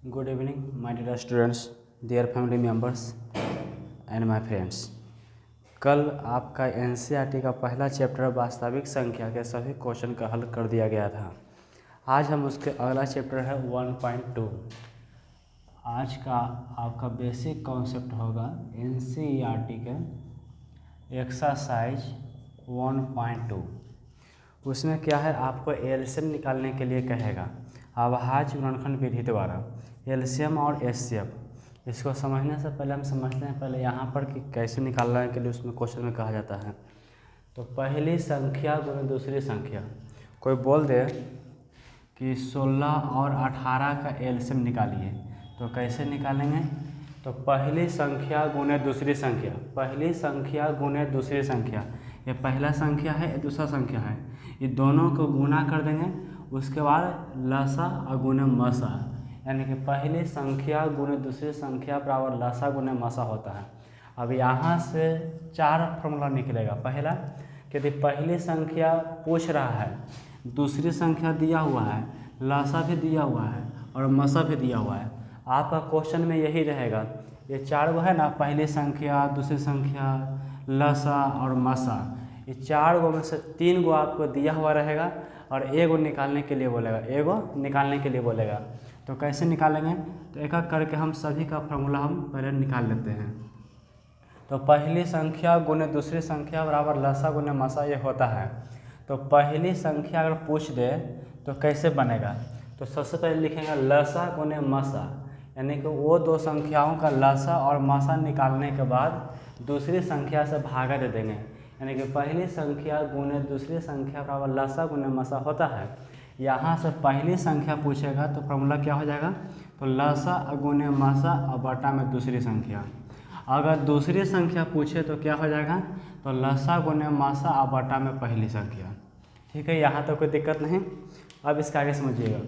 Good evening, my dear students, dear family members and my friends। कल आपका NCERT का पहला चैप्टर वास्तविक संख्या के सभी क्वेश्चन का हल कर दिया गया था। आज हम उसके अगला चैप्टर है 1.2। आज का आपका बेसिक कॉन्सेप्ट होगा एनसीईआरटी के एक्सरसाइज 1.2। उसमें क्या है, आपको एलसीएम निकालने के लिए कहेगा अभाज्य गुणनखंड विधि द्वारा एलसीएम और एचसीएफ। इसको समझने से पहले हम समझते हैं पहले यहाँ पर कि कैसे निकालने के लिए उसमें क्वेश्चन में कहा जाता है। तो पहली संख्या गुणे दूसरी संख्या, कोई बोल दे कि 16 और 18 का एलसीएम निकालिए, तो कैसे निकालेंगे? तो पहली संख्या गुणे दूसरी संख्या, पहली संख्या गुणे दूसरी संख्या, ये पहला संख्या है, ये दूसरा संख्या है, ये दोनों को गुना कर देंगे। उसके बाद लसा और गुणे मसा, यानी कि पहली संख्या गुणे दूसरी संख्या बराबर लसा गुणे मसा होता है। अब यहाँ से 4 फॉर्मूला निकलेगा। पहला कि यदि पहली संख्या पूछ रहा है, दूसरी संख्या दिया हुआ है, लसा भी दिया हुआ है और मसा भी दिया हुआ है, आपका क्वेश्चन में यही रहेगा। ये 4 गो है ना, पहली संख्या, दूसरी संख्या, लसा और मसा, ये 4 गो में से 3 गो आपको दिया हुआ रहेगा और एगो निकालने के लिए बोलेगा, एगो निकालने के लिए बोलेगा। तो कैसे निकालेंगे? तो एक एक करके हम सभी का फॉर्मूला हम पहले निकाल लेते हैं। तो पहली संख्या गुणे दूसरी संख्या बराबर लसा गुणे मसा, ये होता है। तो पहली संख्या अगर पूछ दे तो कैसे बनेगा? तो सबसे पहले लिखेंगे लसा गुणे मसा, यानी कि वो दो संख्याओं का लसा और मसा निकालने के बाद दूसरी संख्या से भागा दे देंगे, यानी कि पहली संख्या गुणे दूसरी संख्या बराबर लसा गुणे मसा होता है। यहाँ से पहली संख्या पूछेगा तो फॉर्मूला क्या हो जाएगा? तो लसा गुणे मसा और बटा में दूसरी संख्या। अगर दूसरी संख्या पूछे तो क्या हो जाएगा? तो लसा गुणे मसा और बटा में पहली संख्या। ठीक है, यहाँ तो कोई दिक्कत नहीं। अब इसका आगे समझिएगा।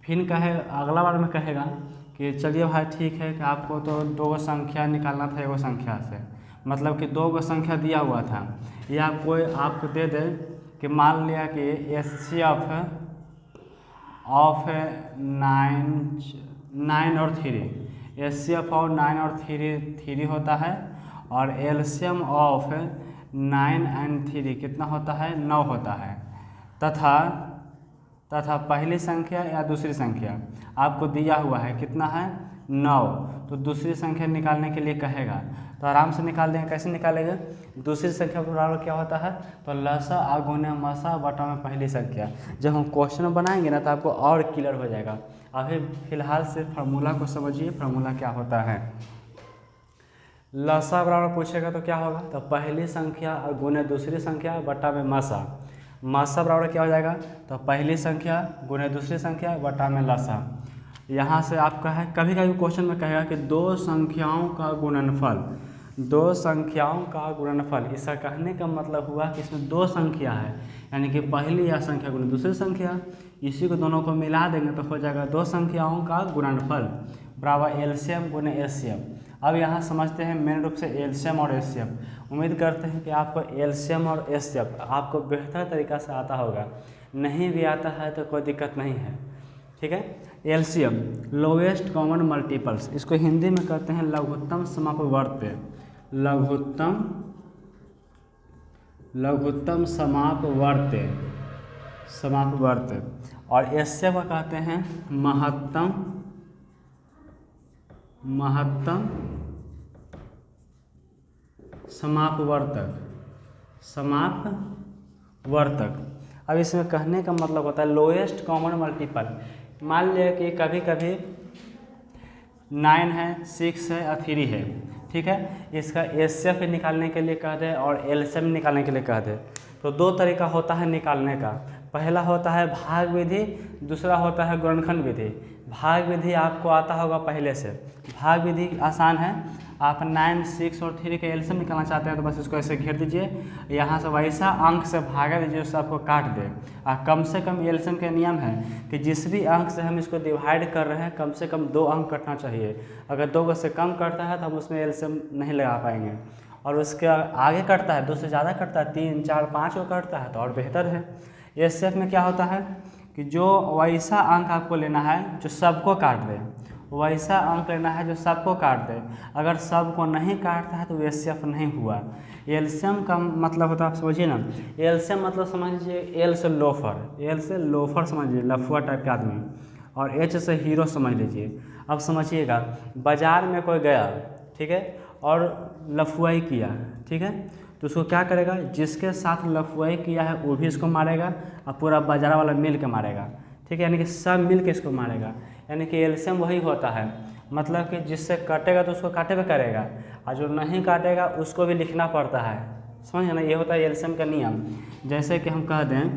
फिर कहे अगला बार में कहेगा कि चलिए भाई ठीक है कि आपको तो 2 संख्या निकालना था एगो संख्या से, मतलब कि 2 संख्या दिया हुआ था, या कोई आपको दे दे कि मान लिया कि एचसीएफ ऑफ 9 और 3, एचसीएफ ऑफ 9 और 3 होता है, और एलसीएम ऑफ 9 एंड 3 कितना होता है? 9 होता है। तथा पहली संख्या या दूसरी संख्या आपको दिया हुआ है, कितना है? 9। तो दूसरी संख्या निकालने के लिए कहेगा तो आराम से निकाल देंगे। कैसे निकालेंगे? दूसरी संख्या बराबर क्या होता है? तो लसा गुणे मसा बटा में पहली संख्या। जब हम क्वेश्चन बनाएंगे ना तो आपको और क्लियर हो जाएगा। अभी फिलहाल से फार्मूला को समझिए, फार्मूला क्या होता है। लसा बराबर पूछेगा तो क्या होगा? तो पहली संख्या गुणे दूसरी संख्या बटा में मसा, मसा बराबर क्या हो जाएगा? तो पहली संख्या गुणे दूसरी संख्या बटा में लसा। यहाँ से आपका है, कभी कभी क्वेश्चन में कहेगा कि 2 संख्याओं का गुणनफल, 2 संख्याओं का गुणनफल। इसका कहने का मतलब हुआ कि इसमें 2 संख्या है, यानी कि पहली या संख्या गुणे दूसरी संख्या, इसी को दोनों को मिला देंगे तो हो जाएगा 2 संख्याओं का गुणनफल बराबर एलसीएम गुणे एचसीएफ। अब यहाँ समझते हैं मेन रूप से एलसीएम और एचसीएफ। उम्मीद करते हैं कि आपको एलसीएम और एचसीएफ आपको बेहतर तरीक़ा से आता होगा। नहीं भी आता है तो कोई दिक्कत नहीं है, ठीक है। एलसीएम लोवेस्ट कॉमन मल्टीपल्स, इसको हिंदी में कहते हैं लघुत्तम समापवर्त्य, लघुत्तम समापवर्त्य। और एचसीएफ को कहते हैं महत्तम समापवर्तक। अब इसमें कहने का मतलब होता है लोएस्ट कॉमन मल्टीपल। मान लिया कि कभी कभी 9 है, 6 है और 3 है, ठीक है। इसका एचसीएफ निकालने के लिए कह दे और एलसीएम निकालने के लिए कह दे तो 2 तरीका होता है निकालने का। पहला होता है भाग विधि, दूसरा होता है गुणनखंड विधि। भाग विधि आपको आता होगा पहले से। भाग विधि आसान है। आप 9, 6 और 3 के एलसीएम निकालना चाहते हैं तो बस इसको ऐसे घेर दीजिए, यहाँ से वैसा अंक से भागा दीजिए, उससे आपको काट दे। और कम से कम एलसीएम का नियम है कि जिस भी अंक से हम इसको डिवाइड कर रहे हैं कम से कम 2 अंक कटना चाहिए। अगर 2 से कम कटता है तो हम उसमें एलसीएम नहीं लगा पाएंगे, और उसके आगे कटता है, 2 से ज़्यादा कटता है, 3, 4, 5 को कटता है तो और बेहतर है। एचसीएफ में क्या होता है कि जो वैसा अंक आपको लेना है जो सबको काट दे, वैसा अंक लेना है जो सबको काट दे। अगर सबको नहीं काटता है तो एचसीएफ नहीं हुआ। एलसीएम का मतलब होता है, आप समझिए ना, एलसीएम मतलब समझ लीजिए एल से लोफर, एल से लोफर समझ लीजिए, लफुआ टाइप के आदमी, और एच से हीरो समझ लीजिए। अब समझिएगा, बाजार में कोई गया, ठीक है, और लफुआई किया, ठीक है, तो उसको क्या करेगा, जिसके साथ लफुआई किया है वो भी इसको मारेगा और पूरा बाजार वाला मिल के मारेगा, ठीक है, यानी कि सब मिल के इसको मारेगा। यानी कि एलसीएम वही होता है, मतलब कि जिससे काटेगा तो उसको काटे में करेगा, और जो नहीं काटेगा उसको भी लिखना पड़ता है, समझ ना, ये होता है एलसीएम का नियम। जैसे कि हम कह दें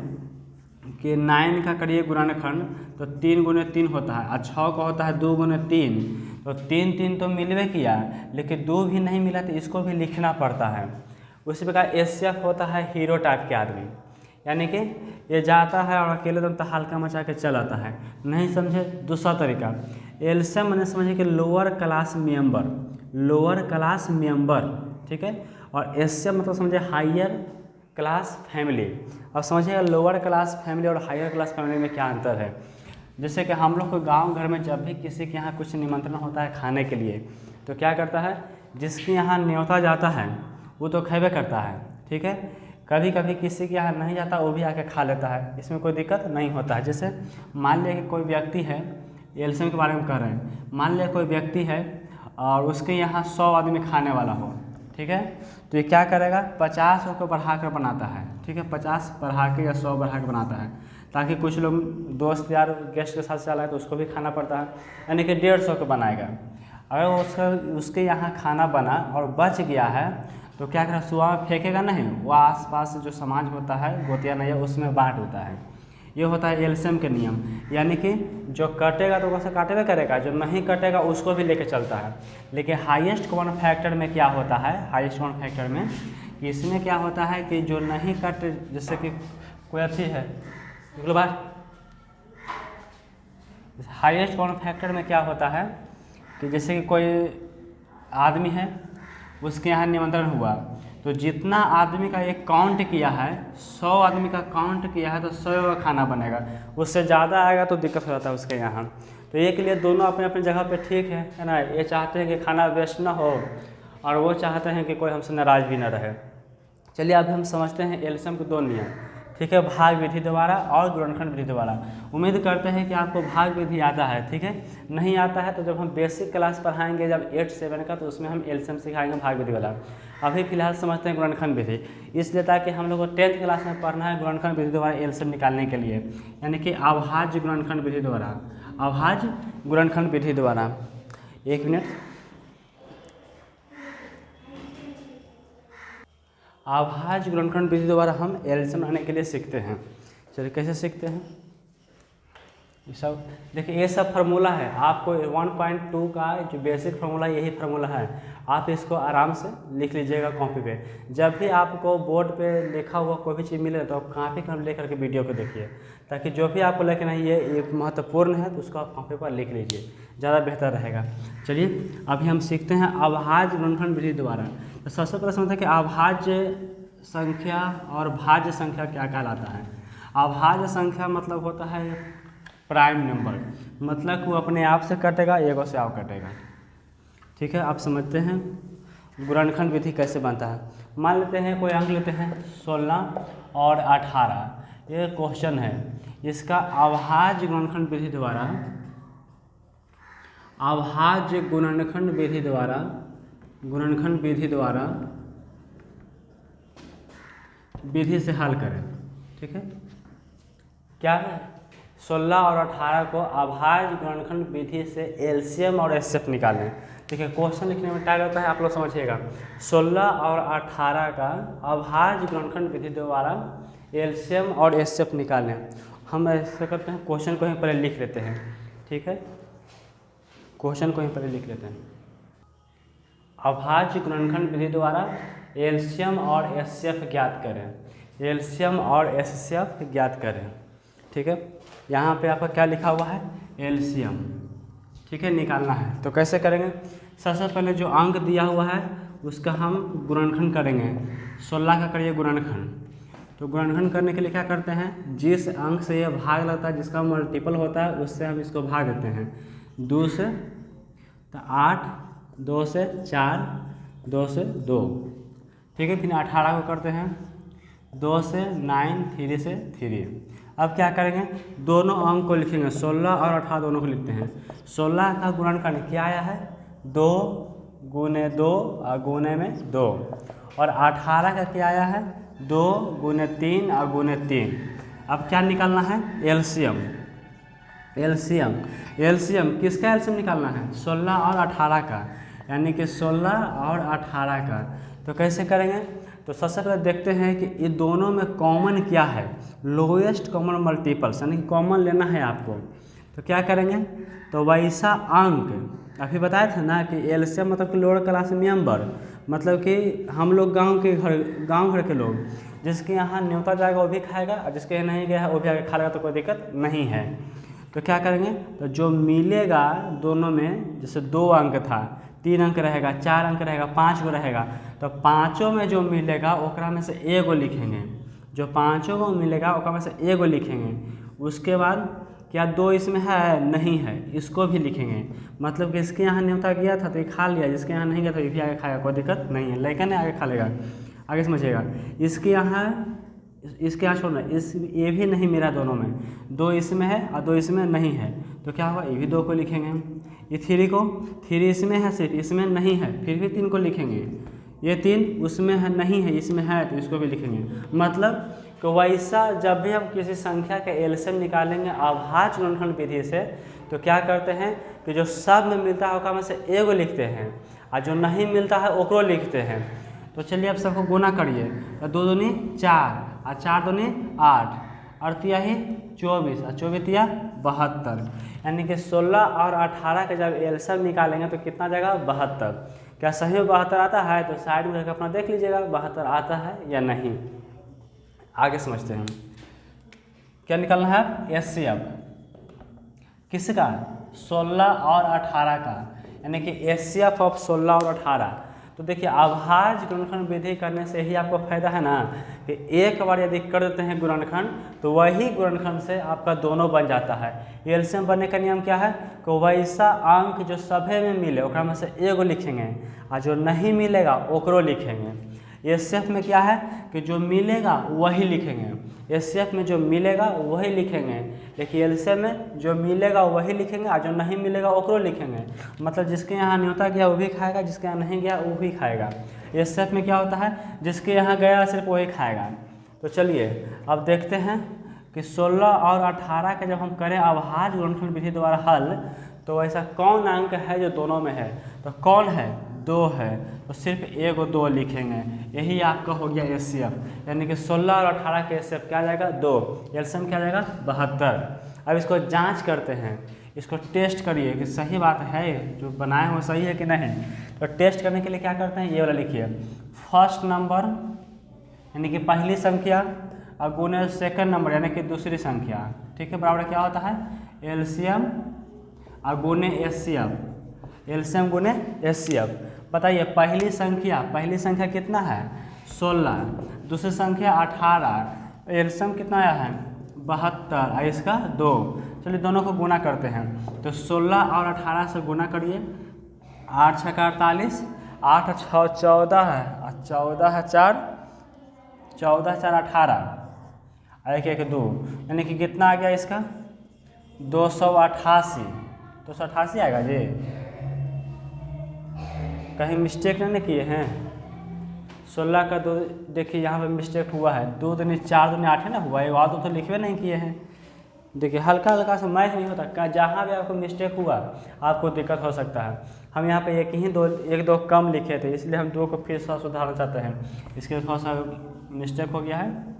कि 9 का करिए गुणनखंड तो 3 गुने 3 होता है, और 6 का होता है 2 गुने 3, तो 3 3 तो मिलवे किया, लेकिन 2 भी नहीं मिला तो इसको भी लिखना पड़ता है। उसी प्रकार एचसीएफ होता है हीरो टाइप के आदमी, यानी कि ये जाता है और अकेले दम हल्का मचा के चल आता है। नहीं समझे, दूसरा तरीका, एलसीएम मैंने समझे कि lower class member, lower class member, ठीक है, और एचसीएफ मतलब समझे हायर क्लास फैमिली। अब समझिएगा लोअर क्लास फैमिली और हायर क्लास फैमिली में क्या अंतर है। जैसे कि हम लोग को गांव घर में जब भी किसी के यहाँ कुछ निमंत्रण होता है खाने के लिए, तो क्या करता है, जिसके यहाँ न्योता जाता है वो तो खेबे करता है, ठीक है, कभी कभी किसी के यहाँ नहीं जाता वो भी आके खा लेता है, इसमें कोई दिक्कत नहीं होता है। जैसे मान लिया कि कोई व्यक्ति है, एलसीएम के बारे में कह रहे हैं, मान लिया कोई व्यक्ति है और उसके यहाँ 100 आदमी खाने वाला हो, ठीक है, तो ये क्या करेगा, 50 को बढ़ा कर बनाता है, ठीक है, 50 बढ़ा के या 100 बढ़ा के बनाता है, ताकि कुछ लोग दोस्त यार गेस्ट के साथ चला है तो उसको भी खाना पड़ता है, यानी कि 150 को बनाएगा। अगर उसके यहाँ खाना बना और बच गया है तो क्या करेगा, सुबह में फेंकेगा नहीं, वो आसपास जो समाज होता है गोतिया नहीं है उसमें बांट होता है। ये होता है एलसीएम के नियम, यानी कि जो कटेगा तो वैसे काटे में करेगा, जो नहीं कटेगा उसको भी लेके चलता है। लेकिन हाईएस्ट कॉमन फैक्टर में क्या होता है, हाईएस्ट कॉमन फैक्टर में कि इसमें क्या होता है कि जो नहीं कटे, जैसे कि कोई अच्छी है बात, हाईएस्ट कॉमन फैक्टर में क्या होता है कि जैसे कि कोई आदमी है, उसके यहाँ निमंत्रण हुआ, तो जितना आदमी का एक काउंट किया है, 100 आदमी का काउंट किया है तो 100 का खाना बनेगा, उससे ज़्यादा आएगा तो दिक्कत हो जाता है उसके यहाँ। तो ये के लिए दोनों अपने अपने जगह पे ठीक है ना, ये चाहते हैं कि खाना वेस्ट ना हो और वो चाहते हैं कि कोई हमसे नाराज़ भी ना रहे। चलिए अब हम समझते हैं एलसीएम के 2 नियम, ठीक है, भाग विधि द्वारा और गुणनखंड विधि द्वारा। उम्मीद करते हैं कि आपको भाग विधि आता है, ठीक है, नहीं आता है तो जब हम बेसिक क्लास पढ़ाएंगे जब 8-7 का, तो उसमें हम एलसीएम सिखाएंगे भाग विधि वाला। अभी फिलहाल समझते हैं गुणनखंड विधि, इसलिए ताकि हम लोग को 10th क्लास में पढ़ना है गुणनखंड विधि द्वारा एलसीएम निकालने के लिए, यानी कि अभाज्य गुणनखंड विधि द्वारा, अभाज्य गुणनखंड विधि द्वारा। 1 मिनट, अभाज्य गुणनखंड विधि द्वारा हम एलसीएम लाने के लिए सीखते हैं। चलिए कैसे सीखते हैं, ये सब देखिए, ये सब फार्मूला है, आपको 1.2 का जो बेसिक फार्मूला यही फार्मूला है, आप इसको आराम से लिख लीजिएगा कॉपी पे। जब भी आपको बोर्ड पे लिखा हुआ कोई भी चीज़ मिले तो आप कॉपी पर ले करके वीडियो को देखिए, ताकि जो भी आपको लिखना है ये महत्वपूर्ण है तो उसको आप कॉपी पर लिख लीजिए, ज़्यादा बेहतर रहेगा। चलिए अभी हम सीखते हैं अभाज्य गुणनखंड विधि द्वारा। तो सबसे पहले समझते हैं कि अभाज्य संख्या और भाज्य संख्या क्या कहलाता है। अभाज्य संख्या मतलब होता है प्राइम नंबर, मतलब कि वो अपने आप से कटेगा, एगो से आप कटेगा, ठीक है। आप समझते हैं गुणनखंड विधि कैसे बनता है। मान लेते हैं कोई अंक लेते हैं 16 और 18, ये क्वेश्चन है, इसका अभाज्य गुणनखंड विधि द्वारा, अभाज्य गुणनखंड विधि द्वारा, गुणनखंड विधि द्वारा विधि से हल करें, ठीक है। क्या है, 16 और 18 को अभाज्य गुणनखंड विधि से एलसीएम और एचसीएफ निकालें। ठीक है, क्वेश्चन लिखने में टाइम होता है, आप लोग समझिएगा। 16 और 18 का अभाज्य गुणनखंड विधि द्वारा एलसीएम और एचसीएफ निकालें। हम ऐसे करते हैं, क्वेश्चन को ही पहले लिख लेते हैं, ठीक है, क्वेश्चन को ही पहले लिख लेते हैं। अभाज्य गुणनखंड विधि द्वारा एलसीएम और एचसीएफ ज्ञात करें, एलसीएम और एचसीएफ ज्ञात करें, ठीक है। यहाँ पे आपका क्या लिखा हुआ है, एलसीएम, ठीक है, निकालना है। तो कैसे करेंगे, सबसे पहले जो अंक दिया हुआ है उसका हम गुणनखंड करेंगे। 16 का करिए गुणनखंड, तो गुणनखंड करने के लिए क्या करते हैं, जिस अंक से ये भाग लगता है, जिसका मल्टीपल होता है, उससे हम इसको भाग देते हैं। 2 से तो 8, 2 से 4, 2 से 2, ठीक है। फिर 18 को करते हैं 2 से 9, 3 से 3। अब क्या करेंगे, दोनों अंक को लिखेंगे, 16 और 18 दोनों को लिखते हैं। 16 का गुणनखंड क्या आया है, 2 गुने 2 और गुने में 2, और 18 का क्या आया है, 2 गुने 3 और गुने 3। अब क्या निकालना है, एलसीएम। एलसीएम किसका एलसीएम निकालना है, 16 और 18 का, यानी कि 16 और 18 का। तो कैसे करेंगे, तो सबसे पहले देखते हैं कि ये दोनों में कॉमन क्या है, लोएस्ट कॉमन मल्टीपल्स, यानी कि कॉमन लेना है आपको। तो क्या करेंगे, तो वैसा अंक अभी बताया था ना कि एलसीएम मतलब कि लोअर क्लास मेंबर, मतलब कि हम लोग गांव घर के लोग, जिसके यहाँ न्योता जाएगा वो भी खाएगा और जिसके यहाँ नहीं गया है वो भी आगे खा लेगा, तो कोई दिक्कत नहीं है। तो क्या करेंगे, तो जो मिलेगा दोनों में, जैसे 2 अंक था, 3 अंक रहेगा, 4 अंक रहेगा, 5 गो रहेगा, तो पाँचों में जो मिलेगा ओकरा में से एगो लिखेंगे। जो पाँचों को मिलेगा ओकरा में से एगो लिखेंगे। उसके बाद क्या 2 इसमें है, नहीं है, इसको भी लिखेंगे। मतलब कि इसके यहाँ न्योता गया था तो ये खा लिया, जिसके यहाँ नहीं गया तो ये भी आगे खाएगा, कोई दिक्कत नहीं है, लेकिन आगे खा लेगा। आगे समझिएगा, इसके यहाँ छोड़ना, इस ये भी नहीं मिला, दोनों में 2 इसमें है और 2 इसमें नहीं है, तो क्या होगा, ये भी 2 को लिखेंगे। ये 3 इसमें है, सिर्फ इसमें नहीं है, फिर भी 3 को लिखेंगे। ये 3 उसमें है, नहीं है, इसमें है, तो इसको भी लिखेंगे। मतलब कि वैसा जब भी हम किसी संख्या के एलसीएम निकालेंगे अभाज्य गुणनखंड विधि से, तो क्या करते हैं कि जो सब में मिलता है ओकरा में से एगो लिखते हैं और जो नहीं मिलता है ओकरो लिखते हैं। तो चलिए अब सबको गुना करिए, तो 2 दूनी 4 और 4 दूनी 8 और 3 24 और 24 72, यानी कि 16 और 18 का जब एलसीएम निकालेंगे तो कितना जाएगा, 72। क्या सही में 72 आता है, तो साइड में रखकर अपना देख लीजिएगा 72 आता है या नहीं। आगे समझते हैं, क्या निकालना है, एचसीएफ किसका, 16 और 18 का, यानी कि एचसीएफ ऑफ 16 और 18। तो देखिए अभाज्य गुणनखंड विधि करने से ही आपको फायदा है ना, कि एक बार यदि कर देते हैं गुणनखंड तो वही गुणनखंड से आपका दोनों बन जाता है। एलसीएम बनने का नियम क्या है, कि वैसा अंक जो सभे में मिले ओकरा में से एगो लिखेंगे और जो नहीं मिलेगा ओकरो लिखेंगे। एचसीएफ में क्या है कि जो मिलेगा वही लिखेंगे, एचसीएफ में जो मिलेगा वही लिखेंगे, लेकिन एलसीएम में जो मिलेगा वही लिखेंगे और जो नहीं मिलेगा ओकरो लिखेंगे। मतलब जिसके यहाँ न्योता गया वो भी खाएगा, जिसके यहाँ नहीं गया वो भी खाएगा। एचसीएफ में क्या होता है, जिसके यहाँ गया सिर्फ वही खाएगा। तो चलिए अब देखते हैं कि 16 और 18 का जब हम करें अभाज्य गुणनखंड विधि द्वारा हल, तो ऐसा कौन अंक है जो दोनों में है, तो कौन है, 2 है, तो सिर्फ एगो 2 लिखेंगे। यही आपका हो गया एचसीएफ, यानी कि 16 और 18 के एचसीएफ क्या जाएगा, 2, एलसीएम क्या जाएगा, 72। अब इसको जांच करते हैं, इसको टेस्ट करिए कि सही बात है, जो बनाए हो सही है कि नहीं। तो टेस्ट करने के लिए क्या करते हैं, ये वाला लिखिए, फर्स्ट नंबर यानी कि पहली संख्या और गुने सेकंड नंबर यानी कि दूसरी संख्या, ठीक है, बराबर क्या होता है, एलसीएम और गुने एचसीएफ, एलसीएम गुने एचसीएफ। बताइए पहली संख्या कितना है, 16, दूसरी संख्या 18, एलसीएम कितना आया है, 72 और इसका 2। चलिए दोनों को गुना करते हैं, तो 16 और 18 से गुना करिए, 8 6 48, 8 6 14 है और 14 है 4, 14 4 18 और 1 1 2, यानी कि कितना आ गया इसका, 288। 288 आएगा जी, कहीं मिस्टेक नहीं किए हैं। 16 का 2, देखिए यहाँ पे मिस्टेक हुआ है, 2 दूनी 4 दूनी 8 है ना हुआ, ये तो लिखवे नहीं किए हैं। देखिए हल्का हल्का सा मैच नहीं होता, जहाँ भी आपको मिस्टेक हुआ आपको दिक्कत हो सकता है। हम यहाँ पे एक दो कम लिखे थे, इसलिए हम 2 को फिर से सुधारना चाहते हैं, इसके थोड़ा सा मिस्टेक हो गया है।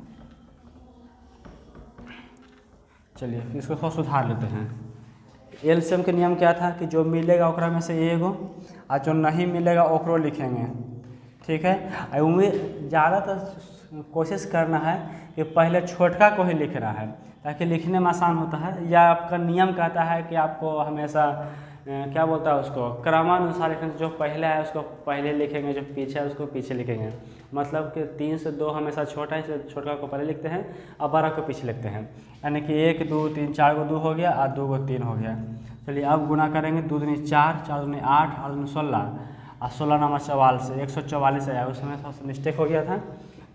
चलिए इसको थोड़ा सुधार लेते हैं। एलसीएम के नियम क्या था कि जो मिलेगा ओकरा में से एगो और जो नहीं मिलेगा ओकरो लिखेंगे, ठीक है। उम्मीद ज़्यादातर कोशिश करना है कि पहले छोटका को ही लिखना है, ताकि लिखने में आसान होता है। या आपका नियम कहता है कि आपको हमेशा क्या बोलता है उसको, क्रमानुसार लिखना, जो पहले है उसको पहले लिखेंगे, जो पीछे है उसको पीछे लिखेंगे। मतलब कि 3 से 2 हमेशा छोटा है, इसलिए छोटका को पहले लिखते हैं और 12 को पीछे लिखते हैं, यानी कि 1 2 3 4 को 2 हो गया और 2 को 3 हो गया। चलिए अब गुना करेंगे, 2 दूनी 4, 4 दूनी 8, 8 दूनी 16 और 16 नंबर 44 144 आया, उसमें थोड़ा सा मिस्टेक हो गया था।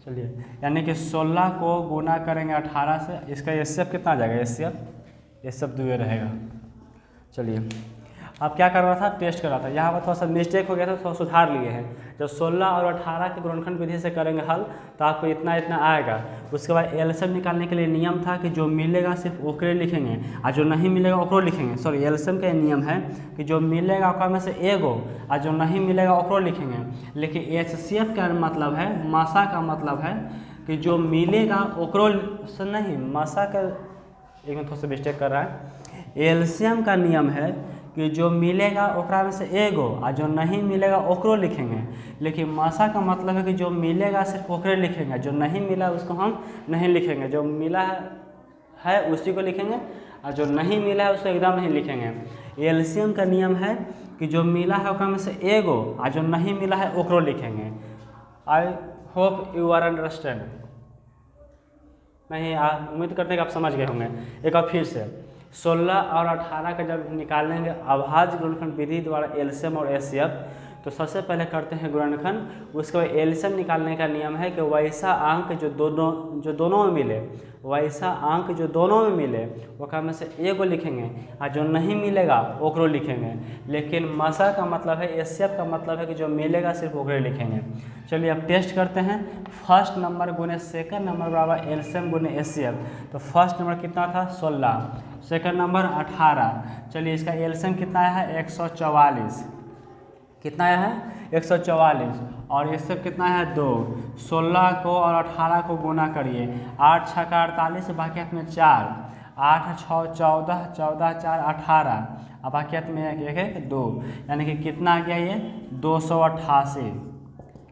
चलिए यानी कि 16 को गुना करेंगे 18 से, इसका एचसीएफ कितना आ जाएगा, एचसीएफ 2 रहेगा। चलिए अब क्या कर रहा था, टेस्ट कर रहा था, यहाँ पर थोड़ा सा मिस्टेक हो गया था, थोड़ा सुधार लिए हैं। जब 16 और 18 के गुणनखंड विधि से करेंगे हल तो आपको इतना इतना आएगा। उसके बाद एलसीएम निकालने के लिए नियम था कि जो मिलेगा सिर्फ ओकरे लिखेंगे और जो नहीं मिलेगा ओकरो लिखेंगे। सॉरी, एलसीएम का नियम है कि जो मिलेगा ओकरा में से एगो और जो नहीं मिलेगा ओकरो लिखेंगे। लेकिन एचसीएफ का मतलब है, मासा का मतलब है कि जो मिलेगा ओकरो से नहीं, मासा का एक में थोड़ा सा मिस्टेक कर रहा है। एलसीएम का नियम है कि जो मिलेगा ओकरा में से एगो और जो नहीं मिलेगा ओकरो लिखेंगे। लेकिन मासा का मतलब है कि जो मिलेगा सिर्फ ओकरे लिखेंगे, जो नहीं मिला उसको हम नहीं लिखेंगे, जो मिला है उसी को लिखेंगे और जो नहीं मिला है उसको एकदम नहीं लिखेंगे। एलसीएम का नियम है कि जो मिला है ओकरा में से एगो और जो नहीं मिला है ओकरो लिखेंगे। I hope you are understand. नहीं, उम्मीद करते हैं कि आप समझ गए होंगे। एक बार फिर से 16 और 18 का जब निकालेंगे अभाज्य गुणनखंड विधि द्वारा एलसीएम और एचसीएफ, तो सबसे पहले करते हैं गुणनखंड। उसके बाद एलसीएम निकालने का नियम है कि वैसा अंक जो दोनों में मिले, वैसा अंक जो दोनों में मिले ओकरा में से एगो लिखेंगे और जो नहीं मिलेगा ओकरो लिखेंगे। लेकिन मसा का मतलब है, एचसीएफ का मतलब है कि जो मिलेगा सिर्फ ओकरे लिखेंगे। चलिए अब टेस्ट करते हैं। फर्स्ट नंबर गुने सेकंड नंबर बराबर एलसीएम गुने एचसीएफ। तो फर्स्ट नंबर कितना था, 16, सेकंड नंबर 18। चलिए इसका एलसीएम कितना आया है, 144। कितना आया है, 144। और एचसीएफ कितना है, 2। 16 को और 18 को गुना करिए, 8 6 का 48, बाकियात में 4, 8 6 14, 14 4 18 और बाकियात में 1 1 2, यानी कि कितना आ गया ये, 288।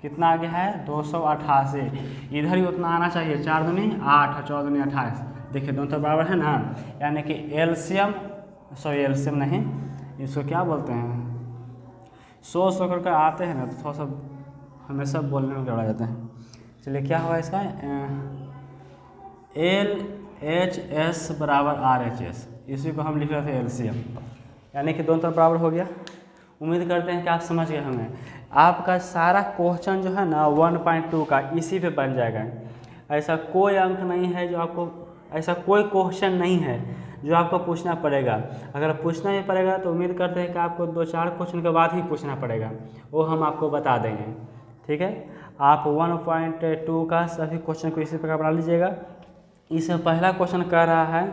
कितना आ गया है, 288। इधर ही उतना आना चाहिए, 4 दूनी 8 और 14 दूनी 28। देखिए दोनों तो बराबर है ना, यानी कि एलसीएम, सॉरी एलसीएम नहीं, इसको क्या बोलते हैं, 100 करके आते हैं ना तो थोड़ा सा हमेशा बोलने में गड़बड़ा जाता है। चलिए क्या हुआ इसका, LHS बराबर RHS, इसी को हम लिख रहे थे एलसीएम, यानी कि दोनों तरफ बराबर हो गया। उम्मीद करते हैं कि आप समझ गए होंगे। आपका सारा क्वेश्चन जो है ना 1.2 का इसी पे बन जाएगा। ऐसा कोई अंक नहीं है जो आपको, ऐसा कोई क्वेश्चन नहीं है जो आपको पूछना पड़ेगा। अगर पूछना ही पड़ेगा तो उम्मीद करते हैं कि आपको 2-4 क्वेश्चन के बाद ही पूछना पड़ेगा, वो हम आपको बता देंगे। ठीक है, आप 1.2 का सभी क्वेश्चन को इसी प्रकार बना लीजिएगा। इसमें पहला क्वेश्चन कह रहा है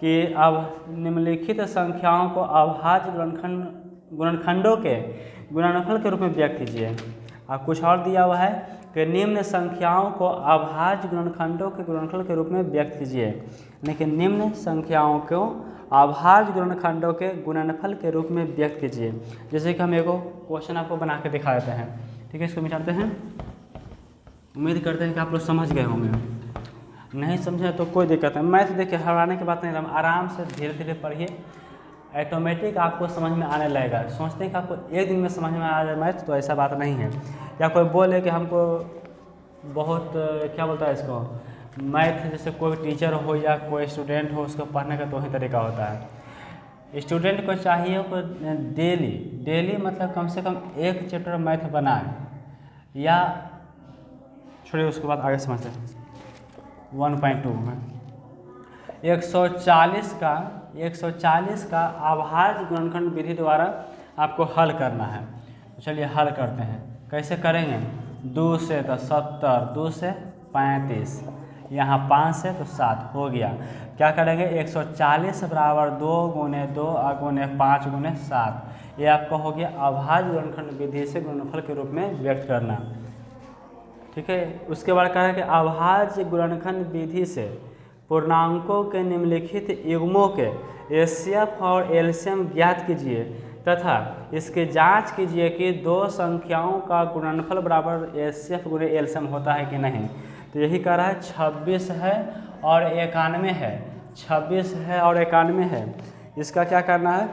कि अब निम्नलिखित संख्याओं को अभाज्य गुणनखंडों के गुणनफल के रूप में व्यक्त कीजिए। और कुछ और दिया हुआ है कि निम्न संख्याओं को अभाज्य गुणनखंडों के गुणनफल के रूप में व्यक्त कीजिए, लेकिन निम्न संख्याओं को अभाज्य गुणनखंडों के गुणनफल के रूप में व्यक्त कीजिए। जैसे कि हम एक क्वेश्चन आपको बना के दिखा देते हैं। ठीक है, इसको मिटाते हैं। उम्मीद करते हैं कि आप लोग समझ गए होंगे। नहीं समझे तो कोई दिक्कत नहीं, मैथ देखिए हराने की बात नहीं, आराम से धीरे धीरे पढ़िए, ऑटोमेटिक आपको समझ में आने लगेगा। सोचते हैं कि आपको एक दिन में समझ में आ जाए मैथ, तो ऐसा बात नहीं है। या कोई बोले कि हमको बहुत क्या बोलता है इसको, मैथ जैसे कोई टीचर हो या कोई स्टूडेंट हो, उसको पढ़ने का दो ही तरीका होता है। स्टूडेंट को चाहिए को डेली मतलब कम से कम एक चैप्टर मैथ बनाए, या छोड़िए उसके बाद आगे समझते हैं। 1.2 में 140 का अभाज्य गुणनखंड विधि द्वारा आपको हल करना है। तो चलिए हल करते हैं। कैसे करेंगे, 2 से तो 70, 2 से 35, यहाँ 5 से तो 7 हो गया। क्या करेंगे, 140 बराबर 2 गुने 2 और गुने 5 गुने 7, ये आपका हो गया अभाज्य गुणनखंड विधि से गुणनफल के रूप में व्यक्त करना। ठीक है, उसके बाद कहा है कि अभाज्य गुणनखंड विधि से पूर्णांकों के निम्नलिखित युग्मों के एचसीएफ और एलसीएम ज्ञात कीजिए तथा इसकी जांच कीजिए कि दो संख्याओं का गुणनफल बराबर एचसीएफ गुणे एलसीएम होता है कि नहीं। तो यही कह रहा है 26 है और 91 है, 26 है और 91 है। इसका क्या करना है,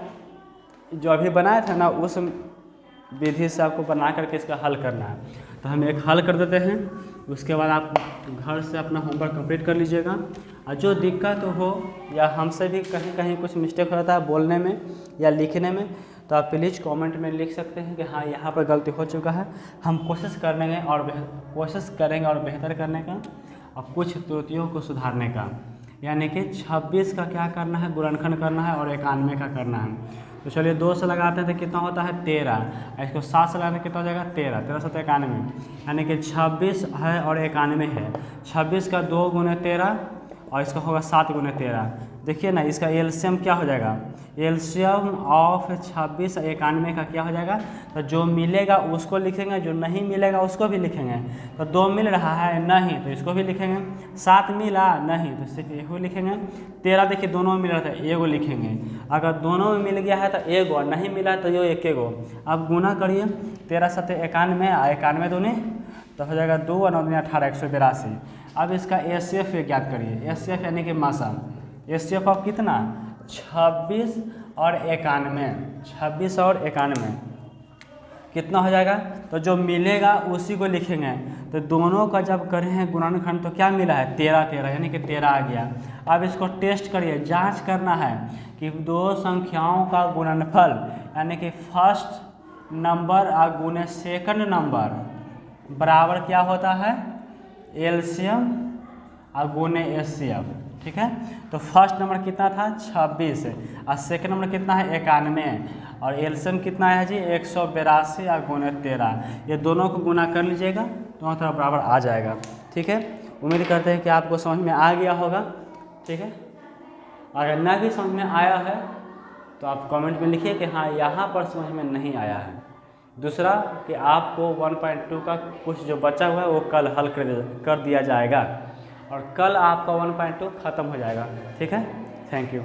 जो अभी बनाया था ना उस विधि से आपको बना करके इसका हल करना है। तो हम एक हल कर देते हैं। उसके बाद आप घर से अपना होमवर्क कंप्लीट कर लीजिएगा। और जो दिक्कत हो या हमसे भी कहीं कहीं कुछ मिस्टेक हो जाता है बोलने में या लिखने में, तो आप प्लीज़ कमेंट में लिख सकते हैं कि हाँ यहाँ पर गलती हो चुका है। हम कोशिश करेंगे और बेहतर करने का और कुछ त्रुटियों को सुधारने का। यानी कि 26 का क्या करना है, गुणनखंड करना है और 91 का करना है। तो चलिए 2 से लगाते हैं तो कितना होता है 13, इसको 7 से लगाने कितना हो जाएगा 13, 13 7 91, यानी कि 26 है और 91 है। 26 का 2 गुने 13 और इसका होगा 7 गुने 13। देखिए ना इसका एलसीएम क्या हो जाएगा, एलसीएम ऑफ 26 और 91 का क्या हो जाएगा, तो जो मिलेगा उसको लिखेंगे, जो नहीं मिलेगा उसको भी लिखेंगे। तो 2 मिल रहा है नहीं तो इसको भी लिखेंगे, 7 मिला नहीं तो सिर्फ एगो लिखेंगे, 13 देखिए दोनों मिल रहा था एगो लिखेंगे। अगर दोनों में मिल गया है तो एगो, नहीं मिला तो यो एक एगो। अब गुना करिए 13 7 91 और 91 दूनी तो हो जाएगा 2 और 9 18 182। अब इसका एचसीएफ ज्ञात करिए, एचसीएफ यानी कि मासा, एचसीएफ ऑफ कितना 26 और 91, 26 और 91 कितना हो जाएगा, तो जो मिलेगा उसी को लिखेंगे। तो दोनों का जब करें हैं गुणनखंड तो क्या मिला है 13 13, यानी कि 13 आ गया। अब इसको टेस्ट करिए, जांच करना है कि दो संख्याओं का गुणनफल यानी कि फर्स्ट नंबर और गुने सेकंड नंबर बराबर क्या होता है, एलसीएम और गुने एचसीएफ। ठीक है, तो फर्स्ट नंबर कितना था 26 और सेकंड नंबर कितना है 91 और एलसीएम कितना है जी 182 और गुने 13। ये दोनों को गुना कर लीजिएगा दोनों तरफ बराबर आ जाएगा। ठीक है, उम्मीद करते हैं कि आपको समझ में आ गया होगा। ठीक है, अगर ना भी समझ में आया है तो आप कमेंट में लिखिए कि हाँ यहाँ पर समझ में नहीं आया है। दूसरा कि आपको 1.2 का कुछ जो बचा हुआ है वो कल हल कर दिया जाएगा और कल आपका 1.2 ख़त्म हो जाएगा। ठीक है, थैंक यू।